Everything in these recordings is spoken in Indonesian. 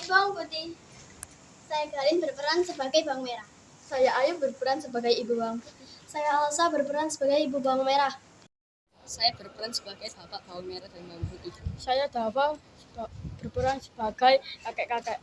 bawang putih. Saya Galin berperan sebagai bawang merah. Saya Ayu berperan sebagai ibu bawang putih. Saya Alsa berperan sebagai ibu bawang merah. Saya berperan sebagai bapak bawang merah dan bawang putih. Saya Dava berperan sebagai kakek-kakek.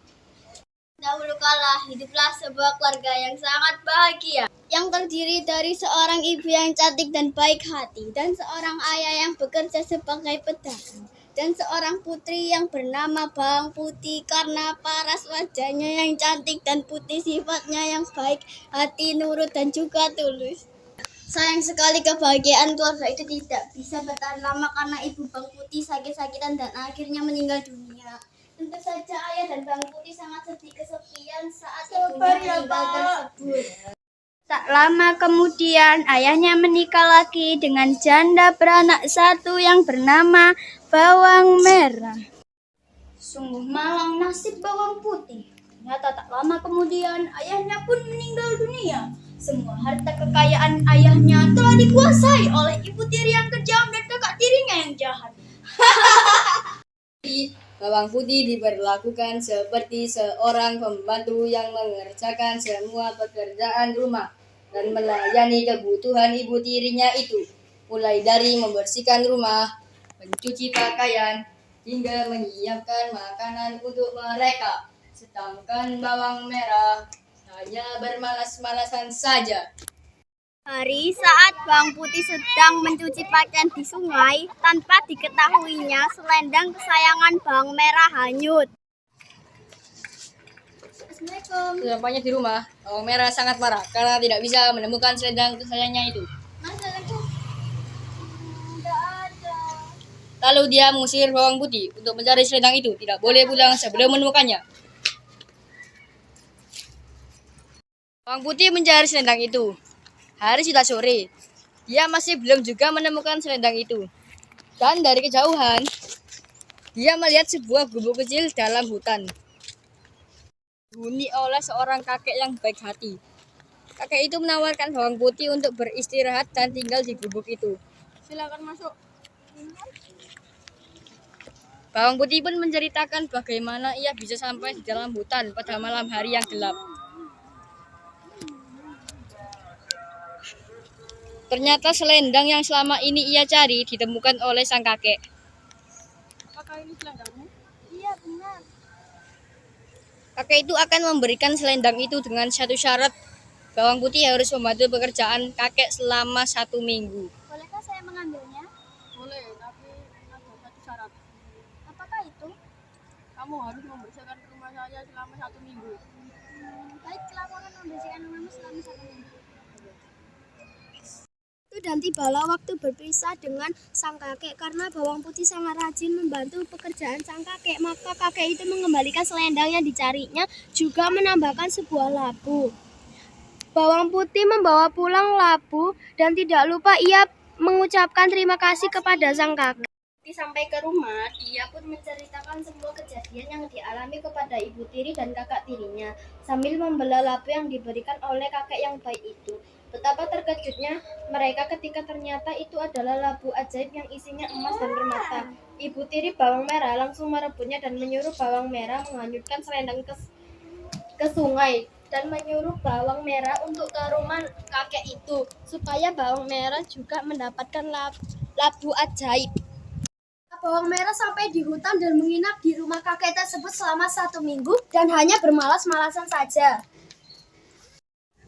Dahulu kala hiduplah sebuah keluarga yang sangat bahagia, yang terdiri dari seorang ibu yang cantik dan baik hati, dan seorang ayah yang bekerja sebagai pedagang, dan seorang putri yang bernama Bawang Putih karena paras wajahnya yang cantik dan putih, sifatnya yang baik hati, nurut, dan juga tulus. Sayang sekali kebahagiaan keluarga itu tidak bisa bertahan lama karena ibu Bawang Putih sakit-sakitan dan akhirnya meninggal dunia. Tentu saja ayah dan Bawang Putih sangat sedih kesepian saat ibunya meninggal tersebut. Tak lama kemudian ayahnya menikah lagi dengan janda beranak satu yang bernama Bawang Merah. Sungguh malang nasib Bawang Putih. Ternyata tak lama kemudian ayahnya pun meninggal dunia. Semua harta kekayaan ayahnya telah dikuasai oleh ibu tiri yang kejam dan kakak tirinya yang jahat. Bawang putih diperlakukan seperti seorang pembantu yang mengerjakan semua pekerjaan rumah dan melayani kebutuhan ibu tirinya itu, mulai dari membersihkan rumah, mencuci pakaian, hingga menyiapkan makanan untuk mereka. Sedangkan bawang merah hanya bermalas-malasan saja. Hari saat Bawang Putih sedang mencuci pakaian di sungai, tanpa diketahuinya selendang kesayangan Bawang Merah hanyut. Assalamualaikum. Sesampainya di rumah, bawang merah sangat marah karena tidak bisa menemukan selendang kesayangannya itu. Tidak ada. Lalu dia mengusir bawang putih untuk mencari selendang itu. Tidak boleh pulang sebelum menemukannya. Bawang putih mencari selendang itu. Hari sudah sore. Dia masih belum juga menemukan selendang itu. Dan dari kejauhan, dia melihat sebuah gubuk kecil dalam hutan. Dihuni oleh seorang kakek yang baik hati. Kakek itu menawarkan bawang putih untuk beristirahat dan tinggal di gubuk itu. Silakan masuk. Bawang putih pun menceritakan bagaimana ia bisa sampai di dalam hutan pada malam hari yang gelap. Ternyata selendang yang selama ini ia cari ditemukan oleh sang kakek. Apakah ini selendangmu? Iya benar. Kakek itu akan memberikan selendang itu dengan satu syarat. Bawang putih harus membantu pekerjaan kakek selama 1 minggu. Bolehkah saya mengambilnya? Boleh, tapi ada satu syarat. Apakah itu? Kamu harus membersihkan rumah saya selama 1 minggu. Baiklah, aku akan membersihkan rumahmu selama 1 minggu. Dan tibalah waktu berpisah dengan sang kakek karena Bawang Putih sangat rajin membantu pekerjaan sang kakek. Maka kakek itu mengembalikan selendang yang dicarinya, juga menambahkan sebuah labu. Bawang Putih membawa pulang labu dan tidak lupa ia mengucapkan terima kasih kepada sang kakek. Sampai ke rumah, dia pun menceritakan semua kejadian yang dialami kepada ibu tiri dan kakak tirinya sambil membelah labu yang diberikan oleh kakek yang baik itu. Betapa terkejutnya mereka ketika ternyata itu adalah labu ajaib yang isinya emas dan permata. Ibu tiri Bawang Merah langsung merebutnya dan menyuruh Bawang Merah menghanyutkan selendang ke sungai dan menyuruh Bawang Merah untuk ke rumah kakek itu supaya Bawang Merah juga mendapatkan labu ajaib. Bawang Merah sampai di hutan dan menginap di rumah kakek tersebut selama 1 minggu dan hanya bermalas-malasan saja.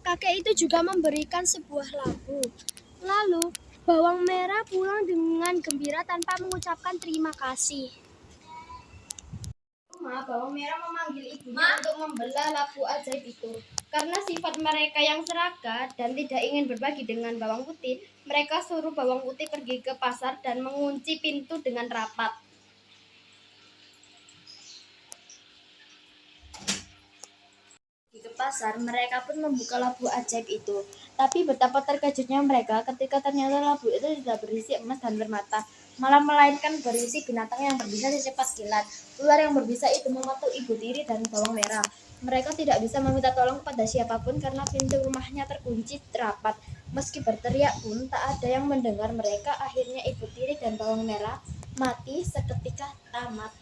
Kakek itu juga memberikan sebuah labu. Lalu, Bawang Merah pulang dengan gembira tanpa mengucapkan terima kasih. Bawang Merah memanggil ibunya untuk membelah labu ajaib itu. Karena sifat mereka yang serakah dan tidak ingin berbagi dengan Bawang Putih, mereka suruh Bawang Putih pergi ke pasar dan mengunci pintu dengan rapat. Ke pasar, mereka pun membuka labu ajaib itu. Tapi betapa terkejutnya mereka ketika ternyata labu itu tidak berisi emas dan permata, malah melainkan berisi binatang yang berbisa secepat kilat. Ular yang berbisa itu mematuk ibu tiri dan Bawang Merah. Mereka tidak bisa meminta tolong kepada siapapun karena pintu rumahnya terkunci rapat. Meski berteriak pun tak ada yang mendengar mereka. Akhirnya ibu tiri dan Bawang Merah mati seketika tamat.